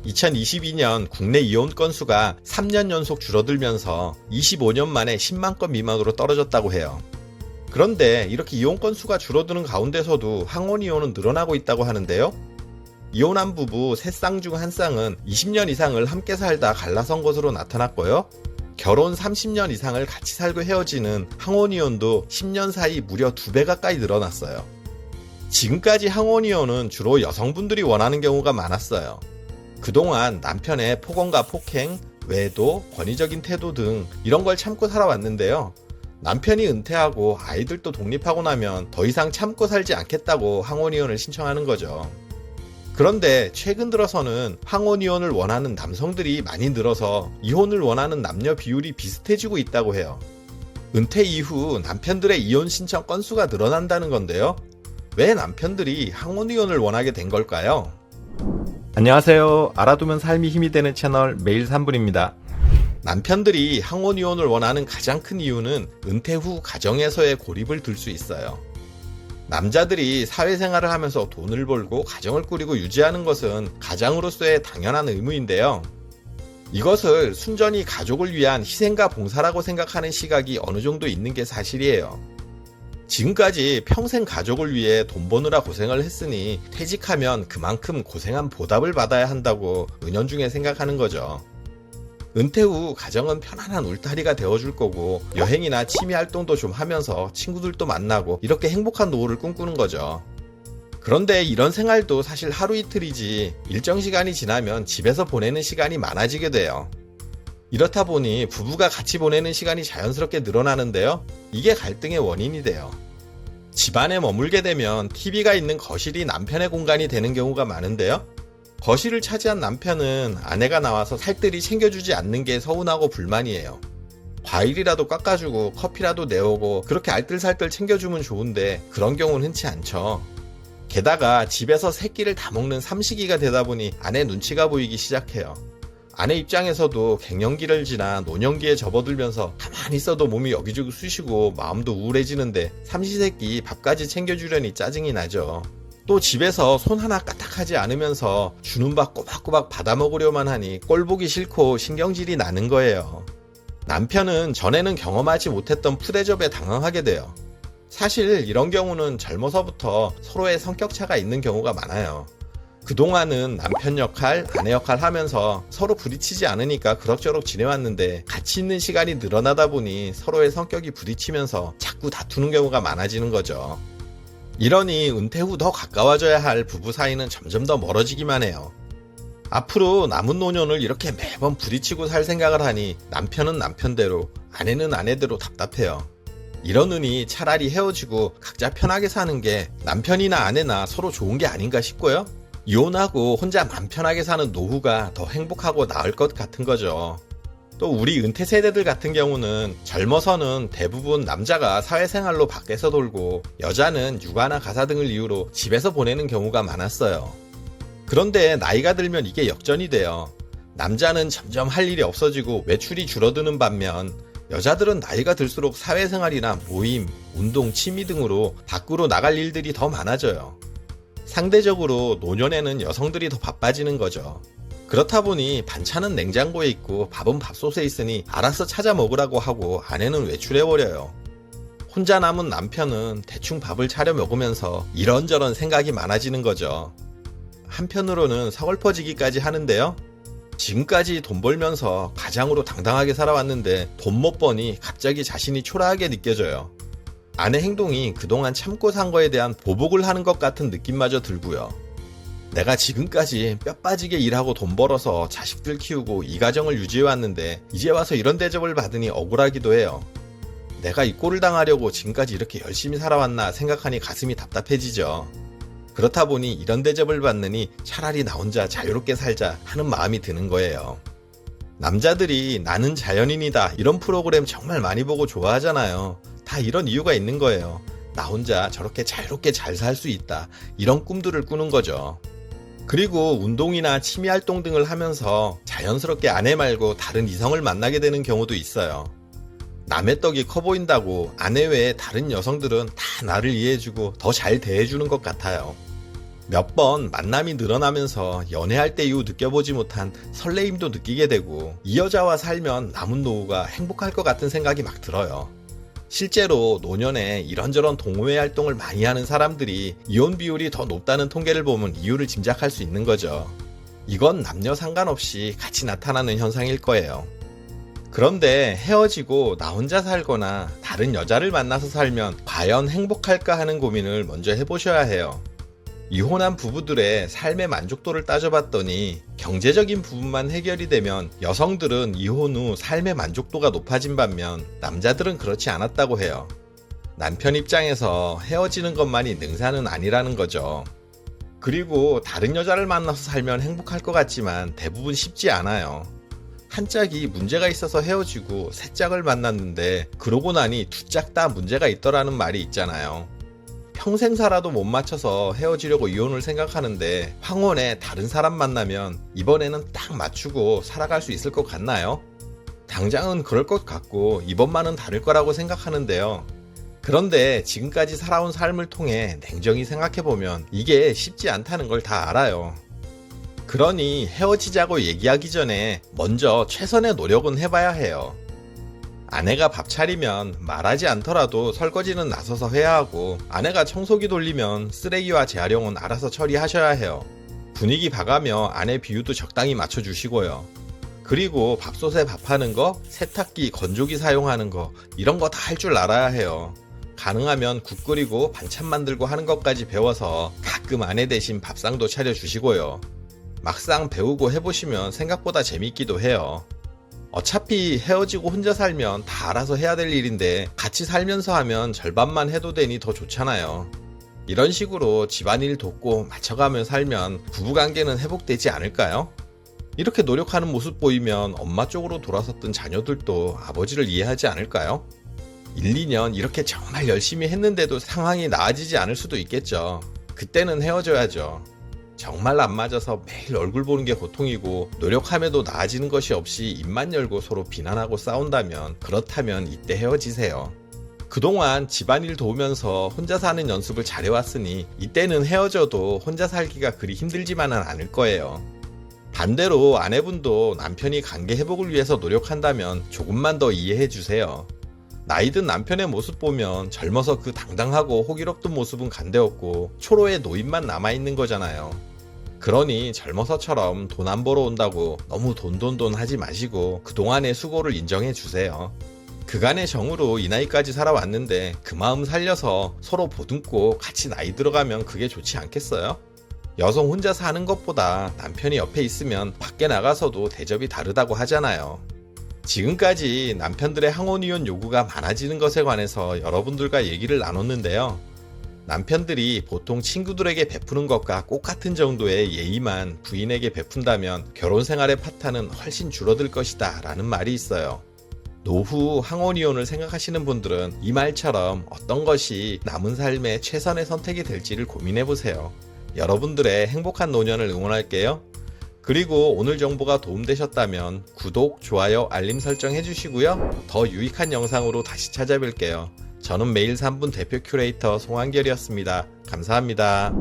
2022년 국내 이혼 건수가 3년 연속 줄어들면서 25년 만에 10만 건 미만으로 떨어졌다고 해요. 그런데 이렇게 이혼 건수가 줄어드는 가운데서도 항원 이혼은 늘어나고 있다고 하는데요. 이혼한 부부 3쌍 중 1쌍은 20년 이상을 함께 살다 갈라선 것으로 나타났고요. 결혼 30년 이상을 같이 살고 헤어지는 항원 이혼도 10년 사이 무려 2배 가까이 늘어났어요. 지금까지 항원 이혼은 주로 여성분들이 원하는 경우가 많았어요. 그동안 남편의 폭언과 폭행, 외도, 권위적인 태도 등 이런 걸 참고 살아왔는데요. 남편이 은퇴하고 아이들도 독립하고 나면 더 이상 참고 살지 않겠다고 항원이혼을 신청하는 거죠. 그런데 최근 들어서는 항원이혼을 원하는 남성들이 많이 늘어서 이혼을 원하는 남녀 비율이 비슷해지고 있다고 해요. 은퇴 이후 남편들의 이혼 신청 건수가 늘어난다는 건데요. 왜 남편들이 항원이혼을 원하게 된 걸까요? 안녕하세요. 알아두면 삶이 힘이 되는 채널 매일 3분입니다. 남편들이 항원이혼을 원하는 가장 큰 이유는 은퇴 후 가정에서의 고립을 들 수 있어요. 남자들이 사회생활을 하면서 돈을 벌고 가정을 꾸리고 유지하는 것은 가장으로서의 당연한 의무인데요. 이것을 순전히 가족을 위한 희생과 봉사라고 생각하는 시각이 어느 정도 있는 게 사실이에요. 지금까지 평생 가족을 위해 돈 버느라 고생을 했으니 퇴직하면 그만큼 고생한 보답을 받아야 한다고 은연중에 생각하는 거죠. 은퇴 후 가정은 편안한 울타리가 되어줄 거고 여행이나 취미 활동도 좀 하면서 친구들도 만나고 이렇게 행복한 노후를 꿈꾸는 거죠. 그런데 이런 생활도 사실 하루 이틀이지 일정 시간이 지나면 집에서 보내는 시간이 많아지게 돼요. 이렇다 보니 부부가 같이 보내는 시간이 자연스럽게 늘어나는데요. 이게 갈등의 원인이 돼요. 집안에 머물게 되면 TV가 있는 거실이 남편의 공간이 되는 경우가 많은데요. 거실을 차지한 남편은 아내가 나와서 살뜰히 챙겨주지 않는 게 서운하고 불만이에요. 과일이라도 깎아주고 커피라도 내오고 그렇게 알뜰살뜰 챙겨주면 좋은데 그런 경우는 흔치 않죠. 게다가 집에서 세 끼를 다 먹는 삼식이가 되다 보니 아내 눈치가 보이기 시작해요. 아내 입장에서도 갱년기를 지나 노년기에 접어들면서 가만히 있어도 몸이 여기저기 쑤시고 마음도 우울해지는데 삼시세끼 밥까지 챙겨주려니 짜증이 나죠. 또 집에서 손 하나 까딱하지 않으면서 주는 밥 꼬박꼬박 받아먹으려만 하니 꼴보기 싫고 신경질이 나는 거예요. 남편은 전에는 경험하지 못했던 푸대접에 당황하게 돼요. 사실 이런 경우는 젊어서부터 서로의 성격차가 있는 경우가 많아요. 그동안은 남편 역할, 아내 역할 하면서 서로 부딪히지 않으니까 그럭저럭 지내왔는데 같이 있는 시간이 늘어나다 보니 서로의 성격이 부딪히면서 자꾸 다투는 경우가 많아지는 거죠. 이러니 은퇴 후 더 가까워져야 할 부부 사이는 점점 더 멀어지기만 해요. 앞으로 남은 노년을 이렇게 매번 부딪히고 살 생각을 하니 남편은 남편대로, 아내는 아내대로 답답해요. 이러느니 차라리 헤어지고 각자 편하게 사는 게 남편이나 아내나 서로 좋은 게 아닌가 싶고요. 이혼하고 혼자 맘 편하게 사는 노후가 더 행복하고 나을 것 같은 거죠. 또 우리 은퇴 세대들 같은 경우는 젊어서는 대부분 남자가 사회생활로 밖에서 돌고 여자는 육아나 가사 등을 이유로 집에서 보내는 경우가 많았어요. 그런데 나이가 들면 이게 역전이 돼요. 남자는 점점 할 일이 없어지고 외출이 줄어드는 반면 여자들은 나이가 들수록 사회생활이나 모임, 운동, 취미 등으로 밖으로 나갈 일들이 더 많아져요. 상대적으로 노년에는 여성들이 더 바빠지는 거죠. 그렇다 보니 반찬은 냉장고에 있고 밥은 밥솥에 있으니 알아서 찾아 먹으라고 하고 아내는 외출해버려요. 혼자 남은 남편은 대충 밥을 차려 먹으면서 이런저런 생각이 많아지는 거죠. 한편으로는 서글퍼지기까지 하는데요. 지금까지 돈 벌면서 가장으로 당당하게 살아왔는데 돈 못 버니 갑자기 자신이 초라하게 느껴져요. 아내 행동이 그동안 참고 산 거에 대한 보복을 하는 것 같은 느낌마저 들고요. 내가 지금까지 뼈 빠지게 일하고 돈 벌어서 자식들 키우고 이 가정을 유지해왔는데 이제 와서 이런 대접을 받으니 억울하기도 해요. 내가 이 꼴을 당하려고 지금까지 이렇게 열심히 살아왔나 생각하니 가슴이 답답해지죠. 그렇다 보니 이런 대접을 받느니 차라리 나 혼자 자유롭게 살자 하는 마음이 드는 거예요. 남자들이 나는 자연인이다 이런 프로그램 정말 많이 보고 좋아하잖아요. 다 이런 이유가 있는 거예요. 나 혼자 저렇게 자유롭게 잘 살 수 있다 이런 꿈들을 꾸는 거죠. 그리고 운동이나 취미 활동 등을 하면서 자연스럽게 아내 말고 다른 이성을 만나게 되는 경우도 있어요. 남의 떡이 커 보인다고 아내 외에 다른 여성들은 다 나를 이해해주고 더 잘 대해주는 것 같아요. 몇 번 만남이 늘어나면서 연애할 때 이후 느껴보지 못한 설레임도 느끼게 되고 이 여자와 살면 남은 노후가 행복할 것 같은 생각이 막 들어요. 실제로 노년에 이런저런 동호회 활동을 많이 하는 사람들이 이혼 비율이 더 높다는 통계를 보면 이유를 짐작할 수 있는 거죠. 이건 남녀 상관없이 같이 나타나는 현상일 거예요. 그런데 헤어지고 나 혼자 살거나 다른 여자를 만나서 살면 과연 행복할까 하는 고민을 먼저 해보셔야 해요. 이혼한 부부들의 삶의 만족도를 따져봤더니 경제적인 부분만 해결이 되면 여성들은 이혼 후 삶의 만족도가 높아진 반면 남자들은 그렇지 않았다고 해요. 남편 입장에서 헤어지는 것만이 능사는 아니라는 거죠. 그리고 다른 여자를 만나서 살면 행복할 것 같지만 대부분 쉽지 않아요. 한 짝이 문제가 있어서 헤어지고 새 짝을 만났는데 그러고 나니 두 짝 다 문제가 있더라는 말이 있잖아요. 평생 살아도 못 맞춰서 헤어지려고 이혼을 생각하는데 황혼에 다른 사람 만나면 이번에는 딱 맞추고 살아갈 수 있을 것 같나요? 당장은 그럴 것 같고 이번만은 다를 거라고 생각하는데요. 그런데 지금까지 살아온 삶을 통해 냉정히 생각해보면 이게 쉽지 않다는 걸 다 알아요. 그러니 헤어지자고 얘기하기 전에 먼저 최선의 노력은 해봐야 해요. 아내가 밥 차리면 말하지 않더라도 설거지는 나서서 해야 하고 아내가 청소기 돌리면 쓰레기와 재활용은 알아서 처리하셔야 해요. 분위기 봐가며 아내 비유도 적당히 맞춰주시고요. 그리고 밥솥에 밥하는 거, 세탁기, 건조기 사용하는 거 이런 거 다 할 줄 알아야 해요. 가능하면 국 끓이고 반찬 만들고 하는 것까지 배워서 가끔 아내 대신 밥상도 차려주시고요. 막상 배우고 해보시면 생각보다 재밌기도 해요. 어차피 헤어지고 혼자 살면 다 알아서 해야 될 일인데 같이 살면서 하면 절반만 해도 되니 더 좋잖아요. 이런 식으로 집안일 돕고 맞춰가며 살면 부부관계는 회복되지 않을까요? 이렇게 노력하는 모습 보이면 엄마 쪽으로 돌아섰던 자녀들도 아버지를 이해하지 않을까요? 1, 2년 이렇게 정말 열심히 했는데도 상황이 나아지지 않을 수도 있겠죠. 그때는 헤어져야죠. 정말 안 맞아서 매일 얼굴 보는 게 고통이고 노력함에도 나아지는 것이 없이 입만 열고 서로 비난하고 싸운다면 그렇다면 이때 헤어지세요. 그동안 집안일 도우면서 혼자 사는 연습을 잘해왔으니 이때는 헤어져도 혼자 살기가 그리 힘들지만은 않을 거예요. 반대로 아내분도 남편이 관계 회복을 위해서 노력한다면 조금만 더 이해해 주세요. 나이 든 남편의 모습 보면 젊어서 그 당당하고 호기롭던 모습은 간대없고 초로의 노인만 남아있는 거잖아요. 그러니 젊어서처럼 돈 안 벌어 온다고 너무 돈 하지 마시고 그동안의 수고를 인정해 주세요. 그간의 정으로 이 나이까지 살아왔는데 그 마음 살려서 서로 보듬고 같이 나이 들어가면 그게 좋지 않겠어요? 여성 혼자 사는 것보다 남편이 옆에 있으면 밖에 나가서도 대접이 다르다고 하잖아요. 지금까지 남편들의 항혼이혼 요구가 많아지는 것에 관해서 여러분들과 얘기를 나눴는데요. 남편들이 보통 친구들에게 베푸는 것과 똑같은 정도의 예의만 부인에게 베푼다면 결혼 생활의 파탄은 훨씬 줄어들 것이다 라는 말이 있어요. 노후 항혼이혼을 생각하시는 분들은 이 말처럼 어떤 것이 남은 삶의 최선의 선택이 될지를 고민해보세요. 여러분들의 행복한 노년을 응원할게요. 그리고 오늘 정보가 도움되셨다면 구독, 좋아요, 알림 설정 해주시고요. 더 유익한 영상으로 다시 찾아뵐게요. 저는 매일 3분 대표 큐레이터 송한결이었습니다. 감사합니다.